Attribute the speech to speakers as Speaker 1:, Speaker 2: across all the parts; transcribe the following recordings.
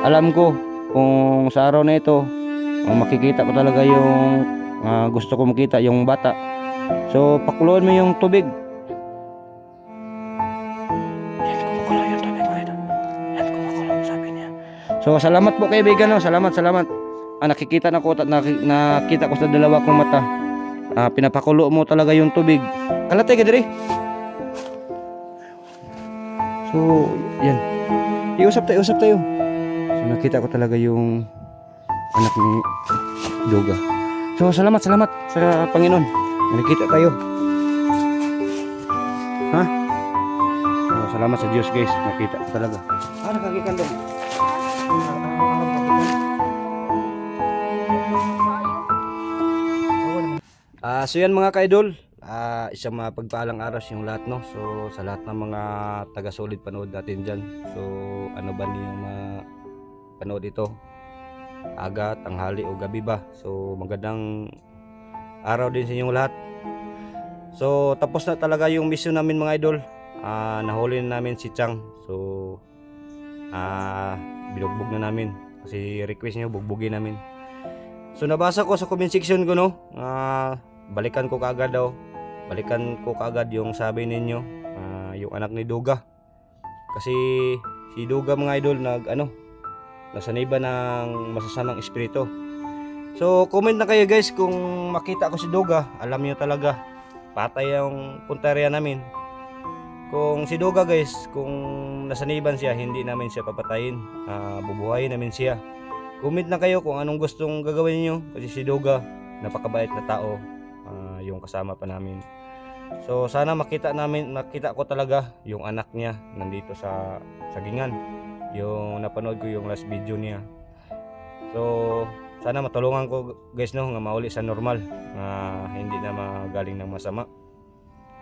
Speaker 1: alam ko kung sa araw na ito makikita ko talaga yung gusto ko makita, yung bata. So pakuluan mo yung tubig. Yan, kumukulo yung tubig mga idol. Yan, kumukulo, sabi niya. So salamat po kaibigan, no? Salamat. Nakikita na ko, nakita ko sa dalawa kong mata. Pinapakulo mo talaga yung tubig. Kalatay ka diri. So yan, iusap tayo. So nakita ko talaga yung anak ni Doga. So salamat sa Panginoon. Nakita tayo. Ha? So, salamat sa Diyos guys. Nakita ko talaga. Nakakikandong. So yan mga ka-idol. Isang mapagpaalang araw yung lahat, no? So sa lahat ng mga taga-solid panood natin dyan. So ano ba niyo panood ito? Aga, tanghali o gabi ba? So magandang araw din sa inyong lahat. So tapos na talaga yung mission namin mga idol. Nahuli na namin si Chang. So binugbog na namin kasi request niyo bugbugin namin. So nabasa ko sa comment section ko, no? Balikan ko kaagad yung sabi ninyo, yung anak ni Doga. Kasi si Doga mga idol nasanay ba ng masasamang espiritu. So comment na kayo guys kung makita ko si Doga. Alam niyo talaga patay yung punteriya namin. Kung si Doga guys, kung nasaniban siya, hindi namin siya papatayin, bubuhayin namin siya. Comment na kayo kung anong gustong gagawin niyo. Kasi si Doga napakabait na tao, yung kasama pa namin. So sana makita ko talaga yung anak niya nandito sa sagingan. Yung napanood ko yung last video niya. So sana matulungan ko guys, no, nga mauli sa normal, hindi na magaling ng masama.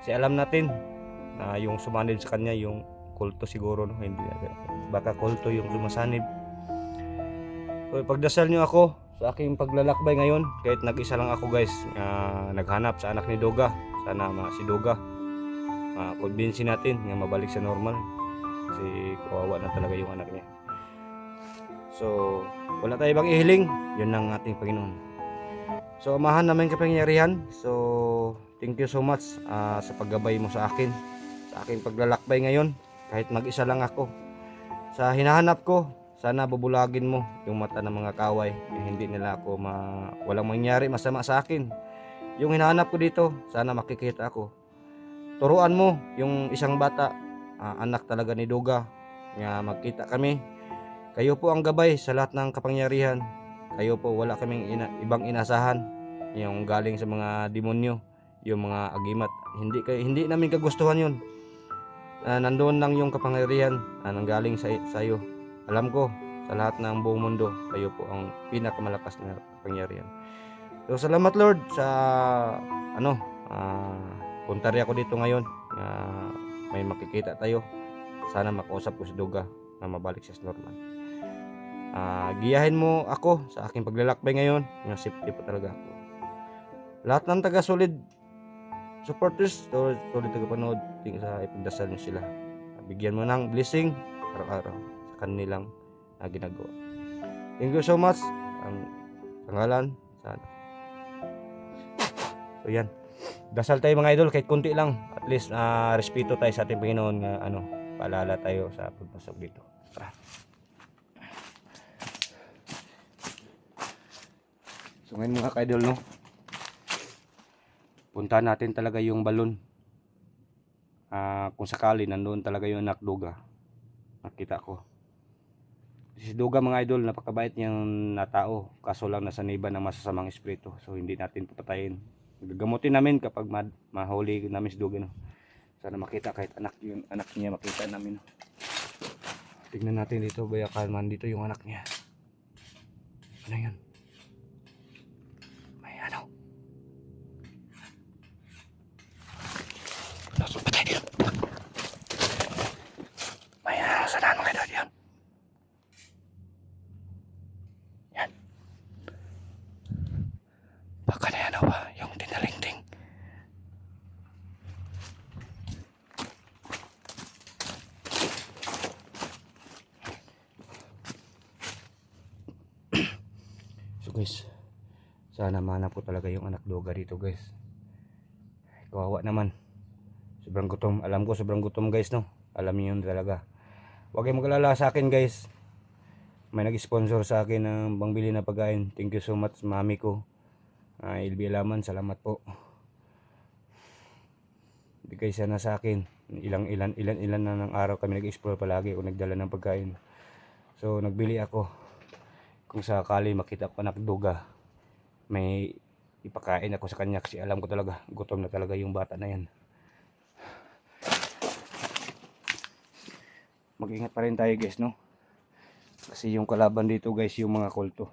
Speaker 1: Kasi alam natin yung sumanib sa kanya yung kulto siguro, no? Hindi baka kulto yung sumasanib. So pagdasal niyo ako sa aking paglalakbay ngayon, kahit nag-isa lang ako guys, naghanap sa anak ni Doga. Sana si Doga convince natin nga mabalik sa normal, kasi kawawa na talaga yung anak niya. So wala tayo ibang ihiling, yun ang ating Panginoon. So amahan namin kapangyarihan. So thank you so much sa paggabay mo sa akin, sa aking paglalakbay ngayon, kahit mag-isa lang ako. Sa hinahanap ko, sana bubulagin mo yung mata ng mga kaway, hindi nila ako walang mangyari masama sa akin. Yung hinahanap ko dito, sana makikita ako. Turuan mo yung isang bata, anak talaga ni Doga, nga magkita kami. Kayo po ang gabay sa lahat ng kapangyarihan. Kayo po, wala kaming ibang inasahan, yung galing sa mga demonyo, yung mga agimat. Hindi namin kagustuhan yun. Nandoon lang yung kapangyarihan nanggaling sa iyo. Alam ko, sa lahat ng buong mundo, kayo po ang pinakamalakas na kapangyarihan. So salamat Lord sa puntarya ko dito ngayon. May makikita tayo. Sana makausap ko si Doga na mabalik siya sa normal. Giyahin mo ako sa aking paglalakbay ngayon. Yung safety po talaga ako. Lahat ng taga-solid supporters, solid taga-panood, sa ipagdasal niyo sila. Bigyan mo ng blessing araw-araw sa kanilang ginagawa. Thank you so much. Sa ngalan sana. So yan, dasal tayo mga idol, kahit kunti lang, at least respeto tayo sa ating Panginoon, paalala tayo sa pagpasok dito. So ngayon mga ka-idol, no, punta natin talaga yung balon. Kung sakali nandoon talaga yung anak Doga, nakita ko. Si Doga mga idol, napakabait niyang na tao, kaso lang nasaniban ng masasamang espiritu. So hindi natin papatayin. Gagamutin namin kapag mahuli namin si Doga, no. Sana makita, kahit anak niya makita namin, no. Tignan natin dito, bayakan man dito yung anak niya. Ano yun? May ano? May saan mga idol yan? Yan. Baka na yan ba? Yung tinalingting. guys. Sana manap po talaga yung anak doga dito guys. Kawawa naman. Sobrang gutom. Alam ko sobrang gutom guys no. Alam niyo yun talaga. Huwag kayong mag-alala sa akin guys. May nag-sponsor sa akin ng pangbili na pagkain. Thank you so much mami ko. LB Alaman, salamat po. Bigay sana sa akin. Ilan na ng araw kami nag-explore palagi o nagdala ng pagkain. So nagbili ako. Kung sakali makita ko anak doga, may ipakain ako sa kanya kasi alam ko talaga gutom na talaga yung bata na yan. Mag-ingat pa rin tayo guys no. Kasi yung kalaban dito guys yung mga kulto.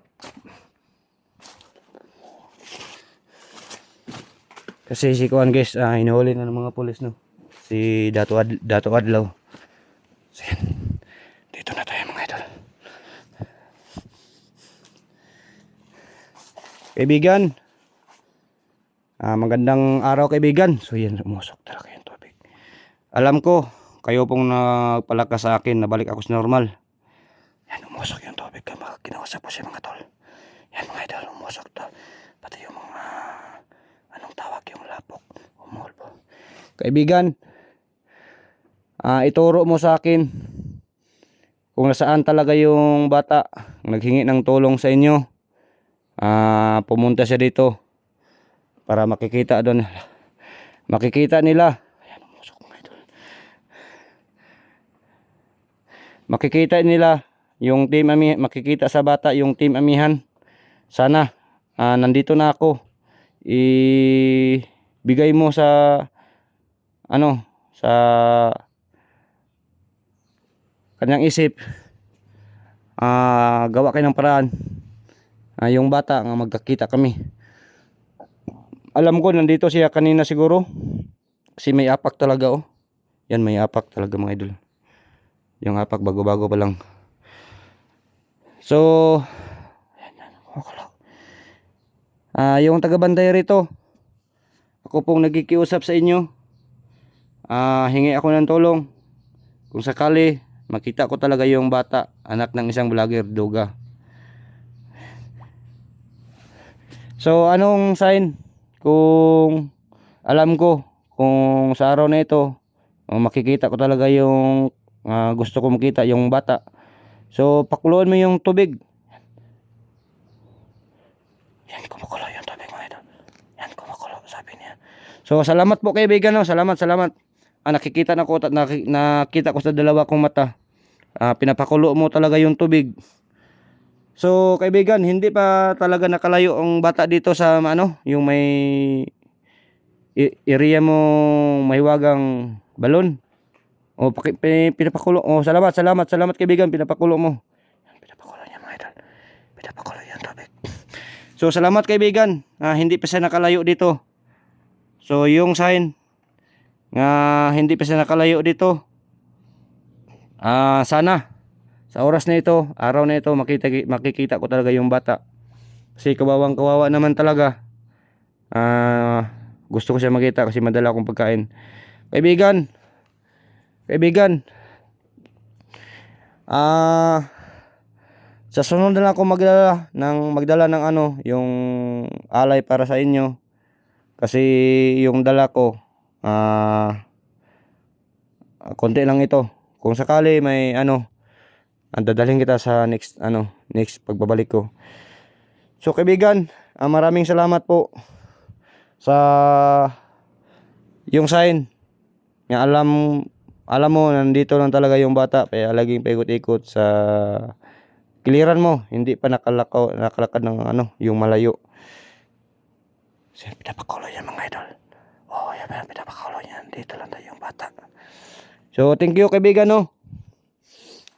Speaker 1: Kasi si Kuan guys, hinuhuli na ng mga pulis no. Si Dato Adlaw. So, yan. Dito na tayo mga idol. Kaibigan. Magandang araw kaibigan. So yan, umusok talaga yung tubig. Alam ko, kayo pong nagpalakas sa akin na balik ako sa normal. Yan, umusok yung tubig. Kinausap po si mga tol. Yan mga idol, umusok to. Pati yung mga anong tawag yung lapok. Umulbo. Kaibigan, ituro mo sa akin kung nasaan talaga yung bata naghingi ng tulong sa inyo. Pumunta siya dito para makikita doon. Makikita nila. Ayan, umusok mga idol. Makikita nila yung team makikita sa bata yung team amihan. Sana nandito na ako. Ibigay mo sa sa kanyang isip. Gawa kayo ng paraan. Yung bata nga magkakita kami. Alam ko nandito siya kanina siguro. Kasi may apak talaga oh. Yan, may apak talaga mga idol. Yung apak bago-bago pa lang. So yung taga-bantay rito, ako pong nagkikiusap sa inyo. Hingi ako ng tulong. Kung sakali makita ko talaga yung bata, anak ng isang vlogger doga. So anong sign? Kung alam ko kung sa araw na ito makikita ko talaga yung gusto ko makita yung bata. So pakuluan mo yung tubig. Yan, kumukulo yung tubig mga idol. Yan, kumukulo, sabi niya. So salamat po kaibigan no? Salamat. Nakikita na ko, nakita ko sa dalawa kong mata. Pinapakulo mo talaga yung tubig. So kaibigan, hindi pa talaga nakalayo ang bata dito sa yung may area mo mahiwagang balon. O pinapakulo. O salamat kaibigan, pinapakulo mo. Pinapakulo niya mga idol. Pinapakulo yung tubig. So salamat kaibigan. Hindi pa siya nakalayo dito. So yung sign nga hindi pa siya nakalayo dito. Sana sa oras na ito, araw na ito, makikita ko talaga yung bata. Kasi kawawang kawawa naman talaga. Gusto ko siya makita kasi madala akong pagkain. Kaibigan, sa sunod na lang ako magdala ng yung alay para sa inyo. Kasi yung dala ko, konti lang ito. Kung sakali may dadalhin kita sa next pagbabalik ko. So kaibigan, maraming salamat po sa yung sign. Alam mo nandito lang talaga yung bata, kaya laging paikot-ikot sa kiliran mo, hindi pa nakalakad ng yung malayo. So pinapakulo yan mga idol. Oh, yan pinapakulo yan. Dito lang tayo yung bata. So thank you kaibigan no.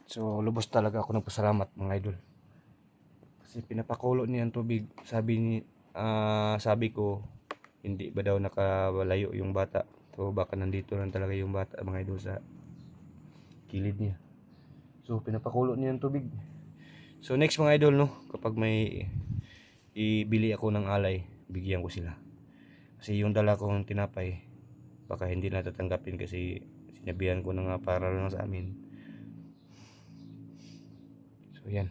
Speaker 1: So lubos talaga ako ng pasalamat mga idol. Kasi pinapakulo niya ang tubig. Sabi ko hindi ba daw nakalayo yung bata. So baka nandito lang talaga yung bata mga idol sa kilid niya. So pinapakulo niya ang tubig. So next mga idol no, kapag may ibili ako ng alay, bigyan ko sila. Kasi yung dala kong tinapay baka hindi na tatanggapin kasi sinabihan ko na nga para lang sa amin. So yan.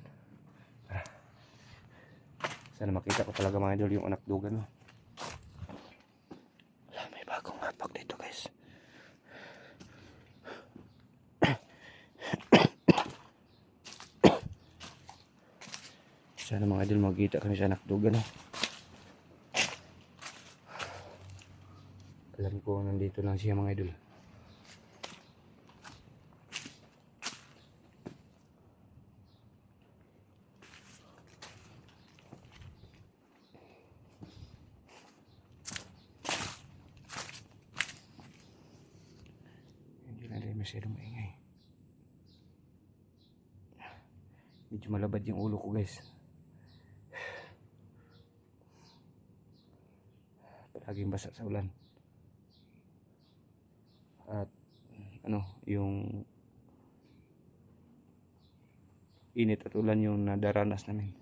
Speaker 1: Sana makita ko talaga mga idol yung anak duga, no. Wala, may bagong hapak dito guys. Sana mga idol makita kami sa anak duga, no. Alam ko nandito lang siya mga idol. Hindi na rin masyadong maingay. Medyo malabad yung ulo ko guys. Palaging basa sa ulan. At ano, yung init at ulan yung nadaranas namin.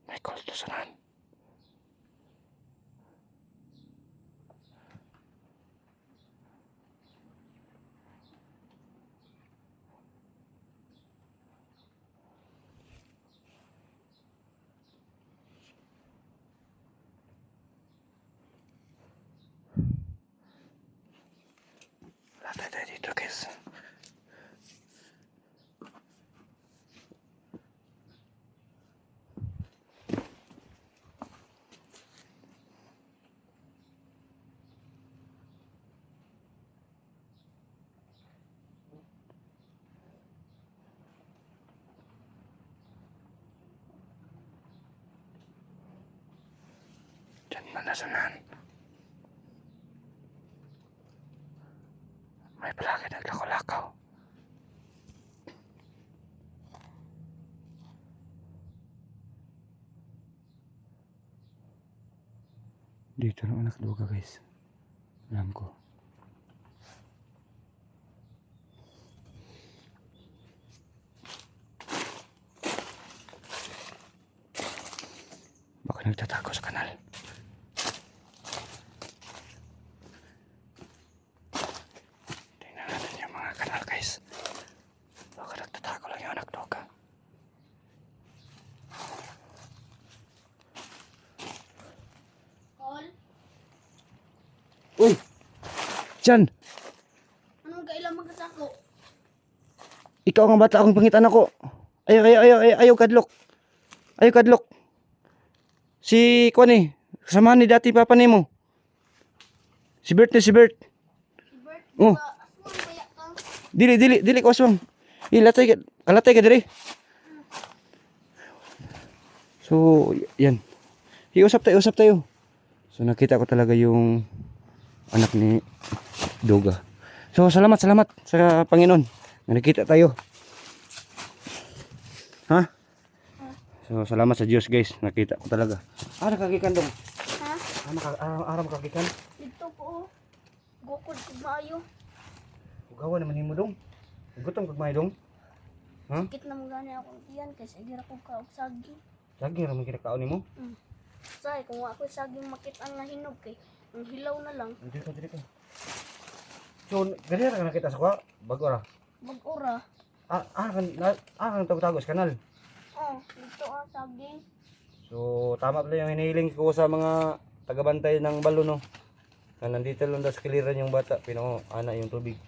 Speaker 1: May call to sunan. Wala tayo dito guys. Diyan man nasunan. May palagi naglako-lakaw. Dito ng anak duga guys. Alam ko. Baka nagtatago sa kanal. Tingnan natin yung mga kanal guys. Baka nagtatago lang yung anak duga.
Speaker 2: Call?
Speaker 1: Uy! Diyan!
Speaker 2: Anong kailang magkasako?
Speaker 1: Ikaw ang bata akong pangitan ako. Ayaw kadlok. Ayaw kadlok. Si Kwan eh. Kasamahan ni dati papa ni mo. Si Bert.
Speaker 2: Si Bert,
Speaker 1: Oh.
Speaker 2: aswang kaya ka?
Speaker 1: Dili ko aswang. Kalatay ka diri. So, yan. Usap tayo. So, nakita ko talaga yung anak ni Duga. So, salamat sa Panginoon. Nakita tayo. Ha? So, salamat sa Diyos guys. Nakita ko talaga. Nakagikan dong.
Speaker 2: Ha?
Speaker 1: Ara makagikan.
Speaker 2: Dito po. Gukod ko maayo.
Speaker 1: Ugawa naman himo dong. Gutom kag may dong. Ha?
Speaker 2: Sakit na mga gani akong iyan kasi gira ko ka og saging.
Speaker 1: Lagi ra man kinakaon nimo.
Speaker 2: Say, kung ako saging makit ang nahinog kay ang hilaw na lang.
Speaker 1: Diri ka. So, ganyan ra nakita sa kwa. Bago ra.
Speaker 2: Mag-ura.
Speaker 1: Kan tago sa kanal.
Speaker 2: Oh, dito saging.
Speaker 1: So, tama pala yung hinihiling ko sa mga tagabantay ng balon, no? Na nandito lang daw sa kiliran yung bata, ana yung tubig.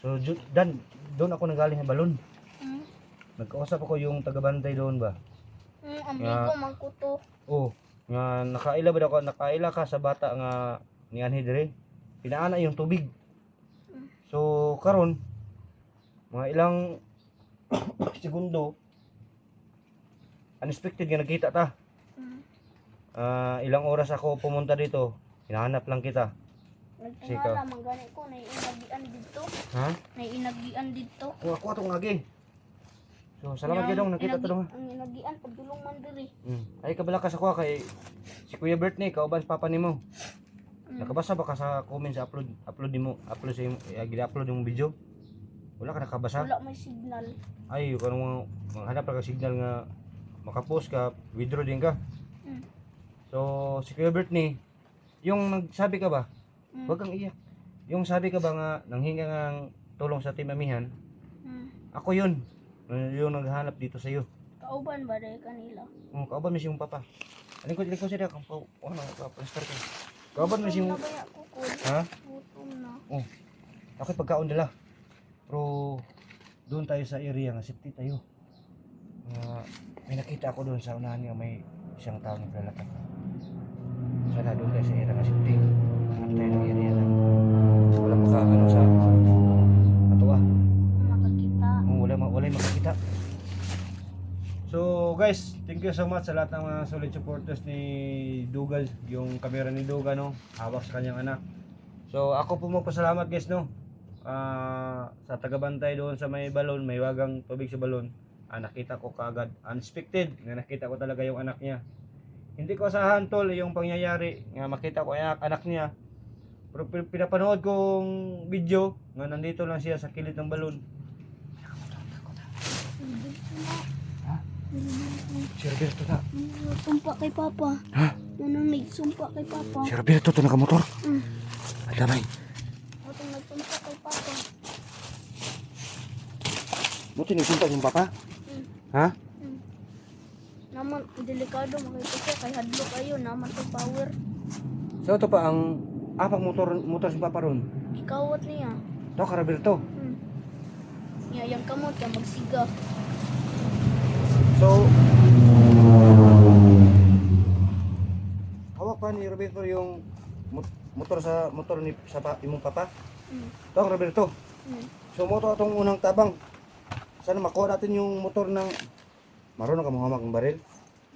Speaker 1: So, doon ako nagaling ng balon. Nagkausap ako yung tagabantay doon ba?
Speaker 2: Amigo, mangkuto.
Speaker 1: Oh, nga nakaila ka sa bata nga ni anhi dire. Pinaana yung tubig. So, karon mga ilang segundo unexpected nga nakita ta. Ilang oras ako pumunta dito. Hinahanap lang kita.
Speaker 2: Nagtingala man gani ko naiinagian dito.
Speaker 1: Ha?
Speaker 2: Naiinagian dito.
Speaker 1: Ako atong agi. So, salamat gyud dong nakita to dong.
Speaker 2: Ang inagian pagdulong man diri.
Speaker 1: Ay kabala ka sa kuha kay si Kuya Bert ni kauban sa papa nimo. Nakabasa ba ka sa comment sa upload nimo? Upload sa gina-upload yung video? Wala ka nakabasa?
Speaker 2: Wala may signal.
Speaker 1: Ay, kanang hanap ka signal nga makapost ka, withdraw din ka. So, si Kuya Bert ni, yung nagsabi ka ba? Huwag kang iyak. Yung sabi ka ba nga nanghinga ng tulong sa Team Amihan? Ako yun. Yung naghahanap dito sa iyo.
Speaker 2: Kauban ba dahil kanila?
Speaker 1: Kauban mo siyang papa. Lingkod siya kung ano pa-plaster ko. Kauban mo siyang
Speaker 2: Nabaya ko ko.
Speaker 1: ha?
Speaker 2: Gutom na.
Speaker 1: Ako'y pagkaon dala. Pero doon tayo sa area nga safety tayo. May nakita ako doon sa unahan niya may isang tao naglalakad. Sana doon tayo sa area nga safety. Hanap tayo ng area na wala maka ano sa ato
Speaker 2: Makakita.
Speaker 1: wala makakita. So guys, thank you so much sa lahat ng mga solid supporters ni Dugal, yung kamera ni Duga no, hawak sa kanyang anak. So ako po magpasalamat guys no. Sa tagabantay doon sa may balon, may wagang tubig sa balon. Nakita ko kaagad, unexpected, nga nakita ko talaga yung anak niya. Hindi ko asahan tol yung pangyayari nga makita ko yung anak niya. Pero pinapanood kong video nga nandito lang siya sa kilid ng balon. Si Roberto na.
Speaker 2: Sumpa kay Papa.
Speaker 1: Ha?
Speaker 2: Nung nagsumpa kay Papa.
Speaker 1: Si Roberto to nakamotor. Ay damay.
Speaker 2: Nung nagsumpa kay Papa.
Speaker 1: Buti nagsunta yung papa? Ha?
Speaker 2: Naman, delikado makita siya kay hadlok ayo naman to power.
Speaker 1: So ito pa ang apang motor si papa ron.
Speaker 2: Ikawat niya.
Speaker 1: Ito ka Roberto.
Speaker 2: Niya yang kamot ka magsiga.
Speaker 1: So hawak pa ni Roberto yung motor ni imong papa. Ito ang Roberto. So motor atong unang tabang. Sana makuha natin yung motor ng marunong ka mahamak ng baril.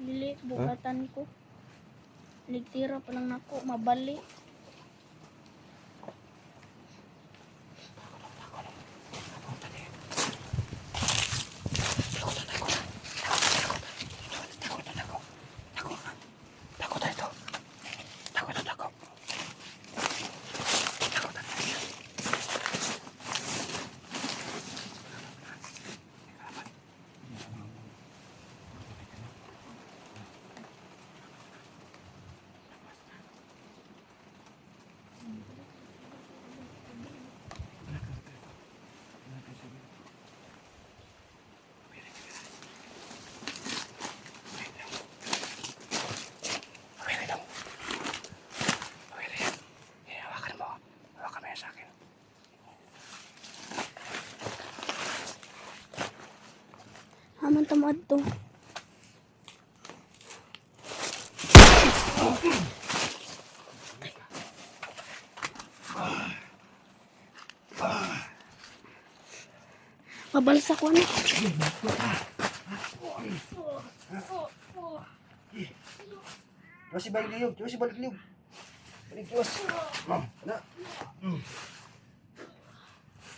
Speaker 2: Dili, bukatan ko. Nagtira pa lang nako, mabali. Haman tamad to. Mabalsa ko na.
Speaker 1: Terus balik liuk. Balik terus. Na.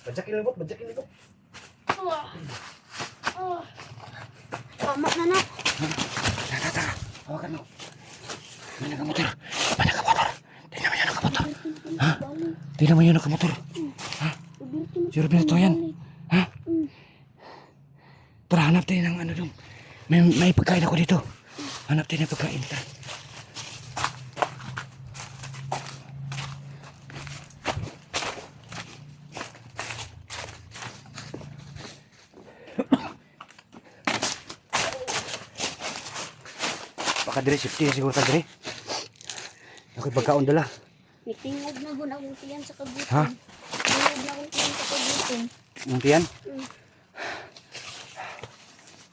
Speaker 1: Bajakin libot.
Speaker 2: Tama na na.
Speaker 1: Tata. Hawakan mo. Mana ka motor? Tingnan mo yung nakamotor. Tingnan mo yung nakamotor. Si Roberto yan. Ha? Tara, hanap tayo ng ano dong. May pagkain ako dito. Hanap tayo ng pagkain. Tara. Baka dire, safety siguro ta dire. Ako'y pagkaon dala.
Speaker 2: Tingog na gun akong tiyan sa kagutom.
Speaker 1: Ha?
Speaker 2: Tingog na akong tiyan sa kagutom.
Speaker 1: Muntian.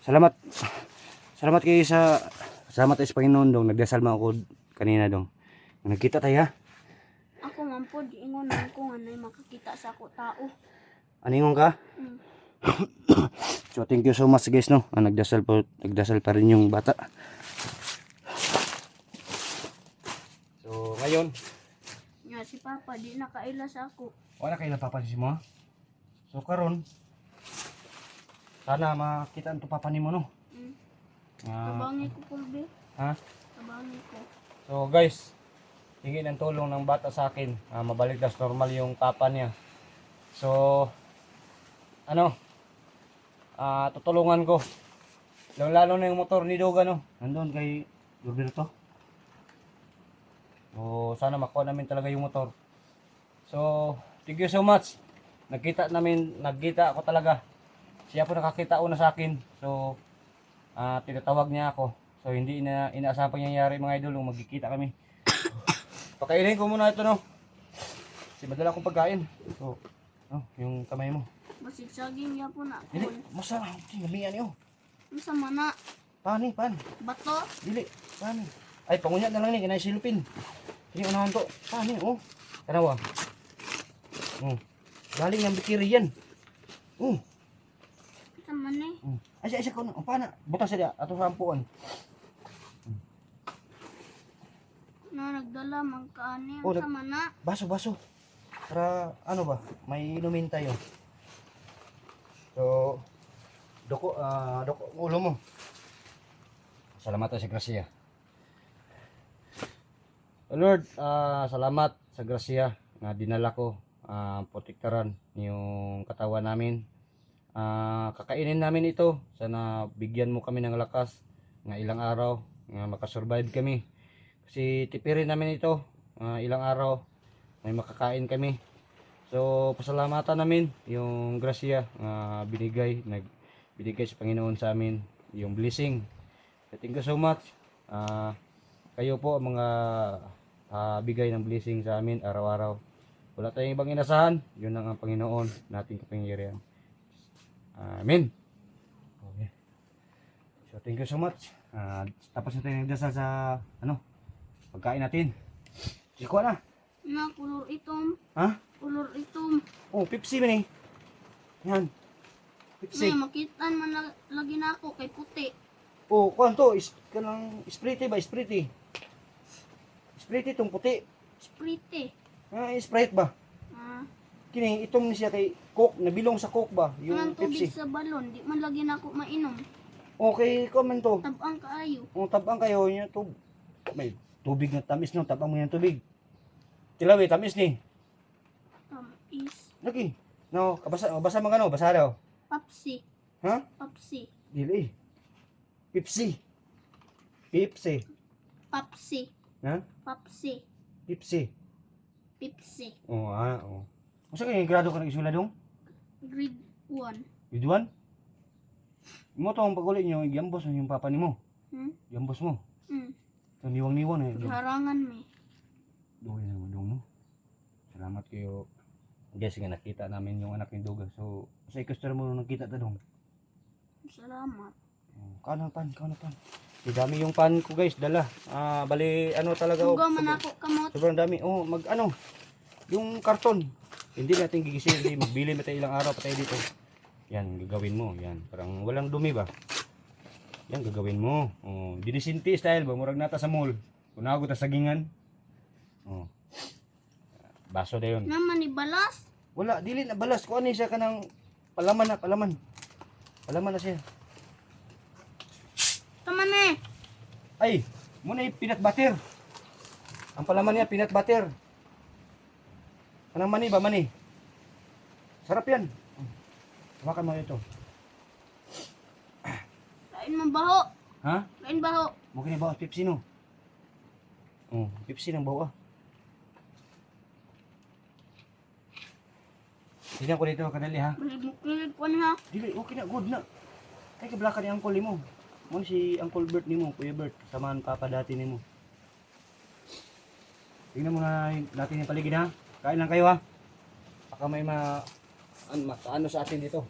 Speaker 1: Salamat. Salamat kayo salamat tayo sa Panginoon dong. Nagdasal mo ako kanina dong. Nagkita tayo ha.
Speaker 2: Ako man po, ingon na ko nga na makakita sa ako tao.
Speaker 1: Aningon ka? So thank you so much guys no. Nagdasal pa rin yung bata. So ngayon,
Speaker 2: Nga si Papa, di nakaila sa ako.
Speaker 1: wala kayo napapansin mo ha? So karon sana makita ang papanin mo no.
Speaker 2: Tabangi ko pulbe.
Speaker 1: Ha?
Speaker 2: Tabangi ko.
Speaker 1: So guys, hingi ng tulong ng bata sa akin. Mabalik na sa normal yung papa niya. So tutulungan ko. Lalo na yung motor ni Doga no. Nandun kay Roberto. So sana makuha namin talaga yung motor. So thank you so much. Nagkita ako talaga. siya po nakakita una sa akin. So, tinatawag niya ako. So, hindi na inaasahan pangyayari mga idol, kung magkikita kami. Pakainin ko muna ito, no? Kasi madala akong pagkain. So, yung kamay mo.
Speaker 2: Basig saging ya po na.
Speaker 1: Dili, masa, gamihan niyo.
Speaker 2: Unsa man na?
Speaker 1: Pani, pan.
Speaker 2: Bato?
Speaker 1: Dili, pani. Ay, pangunya na lang ni, kinay silupin. Hindi unahan to. Pani, oh. Kanawa. Galing ng bikiri yan.
Speaker 2: Unsa man ni?
Speaker 1: Ay, siya ko na. Pana, butas siya. Ato sampuan.
Speaker 2: Na nagdala man kaani.
Speaker 1: Oh,
Speaker 2: Unsa man na?
Speaker 1: Baso. Para, ano ba, may inumin tayo. So, doko ulo mo. Salamat sa grasya. Lord, salamat sa grasya na dinala ko, protektaran yung katawan namin. Kakainin namin ito. Sana bigyan mo kami ng lakas ng ilang araw na makasurvive kami. Kasi tipirin namin ito, ilang araw may makakain kami. So, pasalamatan namin yung grasya binigay sa Panginoon sa amin, yung blessing. Thank you so much. Kayo po ang mga bigay ng blessing sa amin araw-araw. Wala tayong ibang inasahan, yun ang Panginoon nating kapangyarihan. Amen. Okay. So, thank you so much. Tapos na tayo nagdasal sa pagkain natin. Siko na.
Speaker 2: Na kulor itom.
Speaker 1: Ha?
Speaker 2: Kulor itom.
Speaker 1: Oh, Pepsi man eh. Yan. Pepsi.
Speaker 2: May makitan man lagi na ako kay puti.
Speaker 1: Oh, kuan to, kanang Sprite ba? Sprite. Sprite tong puti.
Speaker 2: Sprite.
Speaker 1: Sprite ba? Kini itong siya kay Coke, nabilong sa Coke ba? Yung
Speaker 2: Yung tubig
Speaker 1: Pepsi.
Speaker 2: sa balon, di man lagi na ako mainom.
Speaker 1: Okay, comment to.
Speaker 2: Tabang kaayo.
Speaker 1: Oh, tabang kayo niya to. May tubig na tamis no, tabang mo yung tubig. Tilawi, tamis ni.
Speaker 2: Tamis.
Speaker 1: Lagi. No, basa man kano, basa daw.
Speaker 2: Papsi.
Speaker 1: Ha?
Speaker 2: Papsi.
Speaker 1: Dili. Pepsi. Pepsi.
Speaker 2: Papsi.
Speaker 1: Ha?
Speaker 2: Papsi.
Speaker 1: Pepsi.
Speaker 2: Pipsi.
Speaker 1: Oh, oh. Masa kay grado ka nag-eskwela dong?
Speaker 2: Grade 1.
Speaker 1: Iduan? Mo to ang paguli niyo, giyambos yung papa nimo. Giyambos mo. So niwang-niwang eh.
Speaker 2: Harangan mi.
Speaker 1: Dugoy naman dong no. Salamat kayo. Guys, nga nakita namin yung anak ni Duga. So, sa customer mo nakita ta dong.
Speaker 2: Salamat.
Speaker 1: Kanang pan. Dami yung pan ko guys, dala. Bali ano talaga.
Speaker 2: Tugaw man ako kamot.
Speaker 1: Sobrang dami. Oh, yung karton. Hindi natin gigising, hindi magbili mo tayo ilang araw pa tayo dito. Yan, gagawin mo. Yan, parang walang dumi ba? Yan, gagawin mo. Oh, dinisinti style ba? Murag nata sa mall. Kunago ta sagingan. Oh. Baso na yun.
Speaker 2: Naman ni balas.
Speaker 1: Wala, dili na balas. Kung ano siya ka ng palaman. Palaman na siya.
Speaker 2: Tama na.
Speaker 1: Ay, muna yung peanut butter. Ang palaman niya, peanut butter. Anong mani ba, mani? Sarap yan. Hawakan mo ito.
Speaker 2: Kain man baho.
Speaker 1: Ha?
Speaker 2: Kain baho.
Speaker 1: Mungkin na bawas Pepsi no? Oh, Pepsi ng bawa. Tingnan ko dito, kadali ha.
Speaker 2: Balik ko na ha.
Speaker 1: Dili, okay na, good na. Kaya kablaka ni Uncle nimo. Mo si Uncle Bert nimo, Kuya Bert, samahan papa dati nimo. Tingnan mo na natin yung paligid ha. Kain lang kayo ha. Baka may ano sa atin dito.